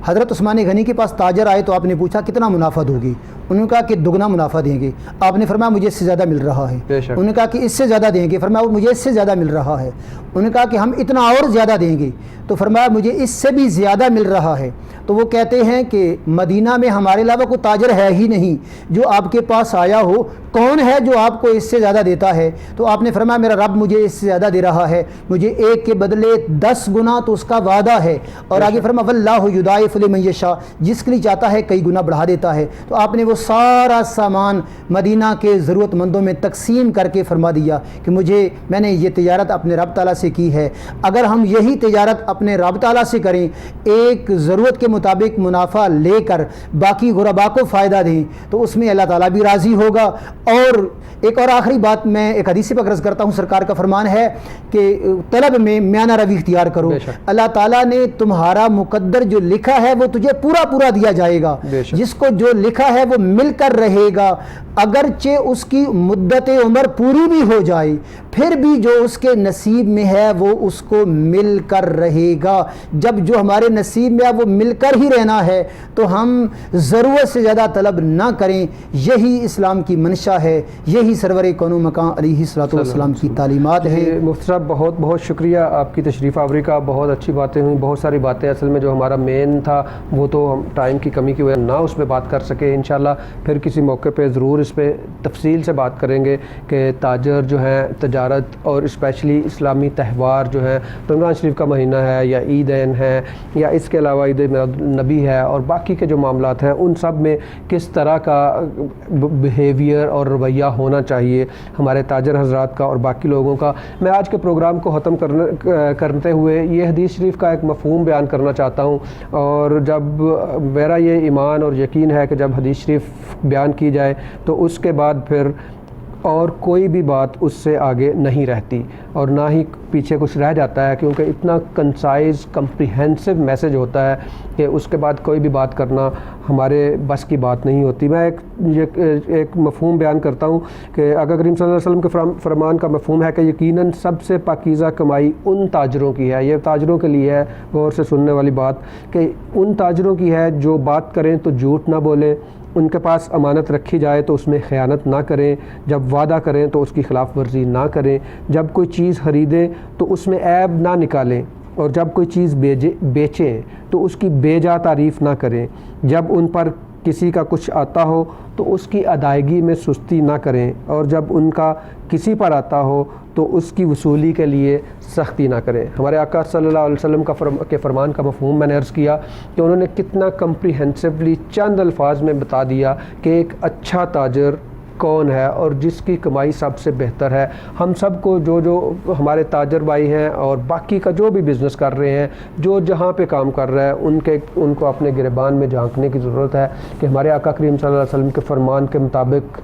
حضرت عثمان غنی کے پاس تاجر آئے تو آپ نے پوچھا کتنا منافع دوگی؟ انہوں نے کہا کہ 2 منافع دیں گے. آپ نے فرمایا مجھے اس سے زیادہ مل رہا ہے. انہوں نے کہا کہ اس سے زیادہ دیں گے. فرمایا مجھے اس سے زیادہ مل رہا ہے. انہوں نے کہا کہ ہم اتنا اور زیادہ دیں گے. تو فرمایا مجھے اس سے بھی زیادہ مل رہا ہے. تو وہ کہتے ہیں کہ مدینہ میں ہمارے علاوہ کوئی تاجر ہے ہی نہیں جو آپ کے پاس آیا ہو، کون ہے جو آپ کو اس سے زیادہ دیتا ہے؟ تو آپ نے فرمایا میرا رب مجھے اس سے زیادہ دے رہا ہے، مجھے ایک کے بدلے 10 گنا تو اس کا وعدہ ہے۔ اور آگے فرمایا واللہ یضاعف لمن یشاء، جس کے لیے چاہتا ہے کئی گنا بڑھا دیتا ہے۔ تو آپ نے وہ سارا سامان مدینہ کے ضرورت مندوں میں تقسیم کر کے فرما دیا کہ میں نے یہ تجارت اپنے رب تعالیٰ سے کی ہے۔ اگر ہم یہی تجارت اپنے رب تعالیٰ سے کریں، ایک ضرورت کے مطابق منافع لے کر باقی غرباء کو فائدہ دیں، تو اس میں اللہ تعالیٰ بھی راضی ہوگا۔ اور ایک اور آخری بات میں ایک حدیث پر عرض کرتا ہوں، سرکار کا فرمان ہے کہ طلب میں میانہ روی اختیار کرو، اللہ تعالیٰ نے تمہارا مقدر جو لکھا ہے وہ تجھے پورا پورا دیا جائے گا۔ جس کو جو لکھا ہے وہ مل کر رہے گا، اگرچہ اس کی مدت عمر پوری بھی ہو جائے پھر بھی جو اس کے نصیب میں ہے وہ اس کو مل کر رہے گا۔ جب جو ہمارے نصیب میں ہے وہ مل کر ہی رہنا ہے تو ہم ضرورت سے زیادہ طلب نہ کریں۔ یہی اسلام کی منشا ہے، یہی سرور کون و مکان علیہ الصلوۃ والسلام کی تعلیمات ہے۔ مفتی صاحب بہت بہت شکریہ آپ کی تشریف آوری کا، بہت اچھی باتیں ہوئیں، بہت ساری باتیں اصل میں جو ہمارا مین تھا وہ تو ہم ٹائم کی کمی کی وجہ نہ اس پہ بات کر سکے۔ انشاءاللہ پھر کسی موقع پہ ضرور اس پہ تفصیل سے بات کریں گے کہ تاجر جو ہیں تجارت اور اسپیشلی اسلامی تہوار جو ہے، رمضان شریف کا مہینہ ہے یا عیدین ہے یا اس کے علاوہ عید میلاد النبی ہے اور باقی کے جو معاملات ہیں، ان سب میں کس طرح کا بیہیویئر اور رویہ ہونا چاہیے ہمارے تاجر حضرات کا اور باقی لوگوں کا۔ میں آج کے پروگرام کو ختم کرتے ہوئے یہ حدیث شریف کا ایک مفہوم بیان کرنا چاہتا ہوں، اور جب میرا یہ ایمان اور یقین ہے کہ جب حدیث شریف بیان کی جائے تو اس کے بعد پھر اور کوئی بھی بات اس سے آگے نہیں رہتی اور نہ ہی پیچھے کچھ رہ جاتا ہے، کیونکہ اتنا کنسائز کمپریہنسو میسج ہوتا ہے کہ اس کے بعد کوئی بھی بات کرنا ہمارے بس کی بات نہیں ہوتی۔ میں ایک مفہوم بیان کرتا ہوں کہ آقا کریم صلی اللہ علیہ وسلم کے فرمان کا مفہوم ہے کہ یقیناً سب سے پاکیزہ کمائی ان تاجروں کی ہے، یہ تاجروں کے لیے ہے غور سے سننے والی بات، کہ ان تاجروں کی ہے جو بات کریں تو جھوٹ نہ بولیں، ان کے پاس امانت رکھی جائے تو اس میں خیانت نہ کریں، جب وعدہ کریں تو اس کی خلاف ورزی نہ کریں، جب کوئی چیز خریدیں تو اس میں عیب نہ نکالیں، اور جب کوئی چیز بیچیں تو اس کی بے جا تعریف نہ کریں، جب ان پر کسی کا کچھ آتا ہو تو اس کی ادائیگی میں سستی نہ کریں، اور جب ان کا کسی پر آتا ہو تو اس کی وصولی کے لیے سختی نہ کریں۔ ہمارے آقا صلی اللہ علیہ وسلم کے فرمان کا مفہوم میں نے عرض کیا کہ انہوں نے کتنا کمپریہنسولی چند الفاظ میں بتا دیا کہ ایک اچھا تاجر کون ہے اور جس کی کمائی سب سے بہتر ہے۔ ہم سب کو جو ہمارے تاجر بھائی ہیں اور باقی کا جو بھی بزنس کر رہے ہیں، جو جہاں پہ کام کر رہا ہے، ان کو اپنے گریبان میں جھانکنے کی ضرورت ہے کہ ہمارے آقا کریم صلی اللہ علیہ وسلم کے فرمان کے مطابق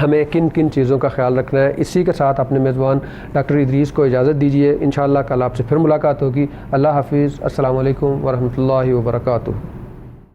ہمیں کن کن چیزوں کا خیال رکھنا ہے۔ اسی کے ساتھ اپنے میزبان ڈاکٹر ادریس کو اجازت دیجیے، انشاءاللہ کل آپ سے پھر ملاقات ہوگی۔ اللہ حافظ، السلام علیکم ورحمۃ اللہ وبرکاتہ۔